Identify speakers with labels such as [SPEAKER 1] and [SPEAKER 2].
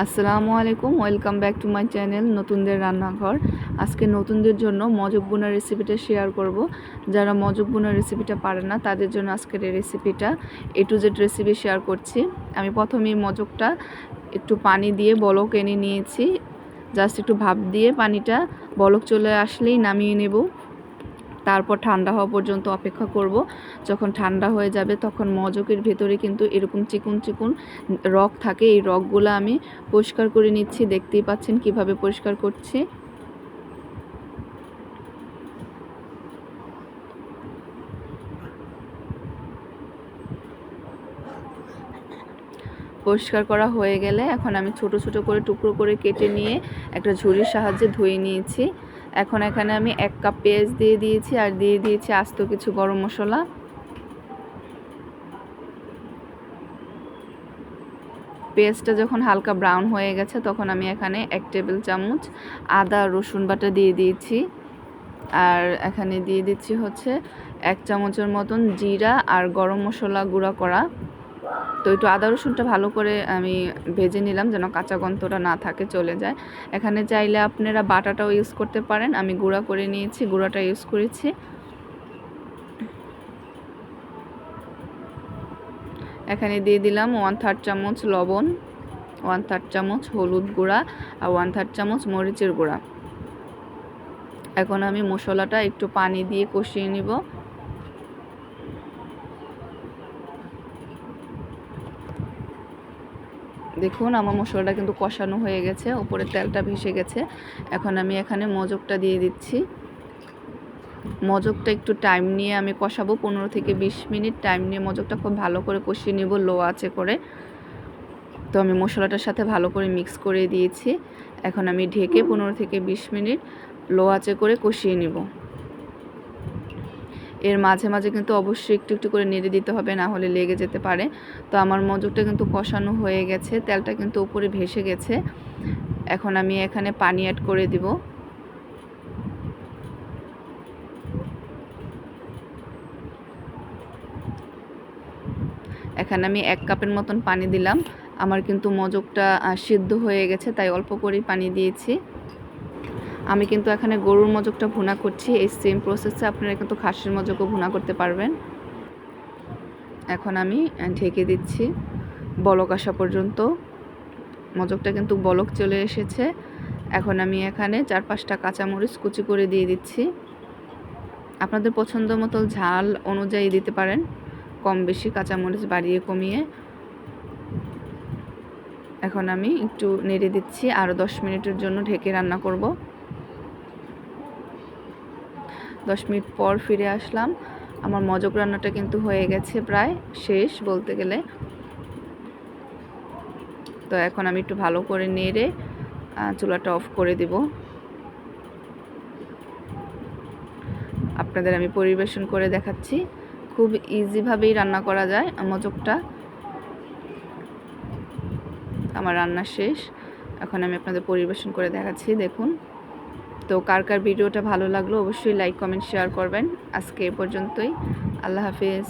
[SPEAKER 1] আসসালামু আলাইকুম, welcome back to my channel নতুনদের রান্নাঘর। আজকে নতুনদের জন্য মজক বোনা রেসিপিটা শেয়ার করব। যারা মজক বোনা রেসিপিটা পারে না তাদের জন্য আজকের এই রেসিপিটা A to Z recipe share করছি। আমি প্রথমেই মজকটা একটু পানি দিয়ে বলক এনে নিয়েছি। জাস্ট একটু ভাপ দিয়ে পানিটা বলক চলে আসলেই নামিয়ে নেব। তারপর ঠান্ডা হওয়া পর্যন্ত অপেক্ষা করব। যখন ঠান্ডা হয়ে যাবে তখন মজকের ভেতরে কিন্তু এরকম চিকন চিকন রগ থাকে। এই রগগুলো আমি পরিষ্কার করে নিচ্ছি। দেখতেই পাচ্ছেন কিভাবে পরিষ্কার করছি। পরিষ্কার করা হয়ে গেলে এখন আমি ছোট ছোট করে টুকরো করে কেটে নিয়ে একটা ঝুড়ির সাহায্যে ধুয়ে নিয়েছি। এখন এখানে আমি 1 কাপ পেঁয়াজ দিয়ে দিয়েছি আর দিয়ে দিয়েছি আস্ত কিছু গরম মশলা। পেঁয়াজটা যখন হালকা ব্রাউন হয়ে গেছে তখন আমি এখানে 1 টেবিল চামচ আদা রসুন বাটা দিয়ে দিয়েছি। আর এখানে দিয়ে দিচ্ছি হচ্ছে 1 চামচের মতন জিরা আর গরম মশলা গুঁড়া করা। তো একটু আদা রসুনটা ভালো করে আমি ভেজে নিলাম যেন কাঁচা গন্ধটা না থাকে, চলে যায়। এখানে চাইলে আপনারা বাটাটাও ইউজ করতে পারেন। আমি গুঁড়া করে নিয়েছি, গুঁড়াটা ইউজ করেছি। এখানে দিয়ে দিলাম 1/3 চামচ লবণ, 1/3 চামচ হলুদ গুঁড়া আর 1/3 চামচ মরিচের গুঁড়া। এখন আমি মশলাটা একটু পানি দিয়ে কষিয়ে নিব। দেখুন আমার মশলাটা কিন্তু কষানো হয়ে গেছে, উপরে তেলটা ভেসে গেছে। এখন আমি এখানে মজকটা দিয়ে দিচ্ছি। মজকটা একটু টাইম নিয়ে আমি কষাবো, 15 থেকে 20 মিনিট টাইম নিয়ে মজকটা খুব ভালো করে কষিয়ে নেব লো আঁচে করে। তো আমি মশলাটার সাথে ভালো করে মিক্স করে দিয়েছি। এখন আমি ঢেকে 15 থেকে 20 মিনিট লো আঁচে করে কষিয়ে নেব। এর মাঝে মাঝে কিন্তু অবশ্যই একটু একটু করে নেড়ে দিতে হবে, না হলে লেগে যেতে পারে। তো আমার মজকটা কিন্তু কষানো হয়ে গেছে, তেলটা কিন্তু উপরে ভেসে গেছে। এখন আমি এখানে পানি অ্যাড করে দিব। এখানে আমি 1 কাপের মতন পানি দিলাম। আমার কিন্তু মজকটা সিদ্ধ হয়ে গেছে, তাই অল্প করেই পানি দিয়েছি। আমি কিন্তু এখানে গরুর মজকটা ভুনা করছি। এই সেম প্রসেসে আপনারা কিন্তু খাসির মজকও ভুনা করতে পারবেন। এখন আমি ঢেকে দিচ্ছি বলক আসা পর্যন্ত। মজকটা কিন্তু বলক চলে এসেছে। এখন আমি এখানে 4-5টা কাঁচামরিচ কুচি করে দিয়ে দিচ্ছি। আপনাদের পছন্দ মতো ঝাল অনুযায়ী দিতে পারেন, কম বেশি কাঁচামরিচ বাড়িয়ে কমিয়ে। এখন আমি একটু নেড়ে দিচ্ছি, আরও 10 মিনিটের জন্য ঢেকে রান্না করব। 10 মিনিট পর ফিরে আসলাম। আমার মজক রান্নাটা কিন্তু হয়ে গেছে, প্রায় শেষ বলতে গেলে। তো এখন আমি একটু ভালো করে নেড়ে চুলাটা অফ করে দিব। আপনাদের আমি পরিবেশন করে দেখাচ্ছি। খুব ইজিভাবেই রান্না করা যায় মজকটা। আমার রান্না শেষ, এখন আমি আপনাদের পরিবেশন করে দেখাচ্ছি। দেখুন। তো কার কার ভিডিওটা ভালো লাগলো অবশ্যই লাইক কমেন্ট শেয়ার করবেন। আজকে এ পর্যন্তই। আল্লাহ হাফেজ।